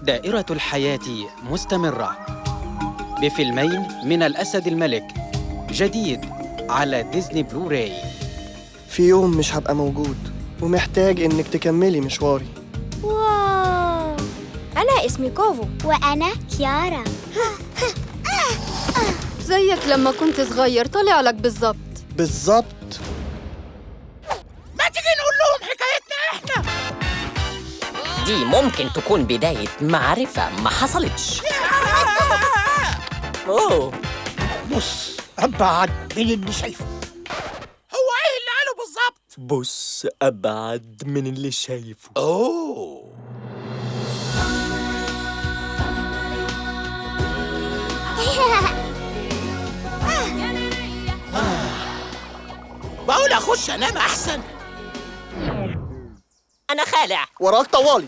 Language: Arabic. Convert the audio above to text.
دائرة الحياة مستمرة بفيلمين من الأسد الملك جديد على ديزني بلوراي. في يوم مش هبقى موجود ومحتاج إنك تكملي مشواري. واو، أنا اسمي كوفو. وأنا كيارا. زيك لما كنت صغير، طلع لك بالظبط. بالظبط. ما تيجي نقول لهم حكايتنا احنا؟ دي ممكن تكون بداية معرفة ما حصلتش. أوه. بص أبعد من اللي شايفه. هو إيه اللي قاله بالظبط؟ بص أبعد من اللي شايفه. أوه. بقول أخش أنام أحسن. أنا خالع. وراك طوالي.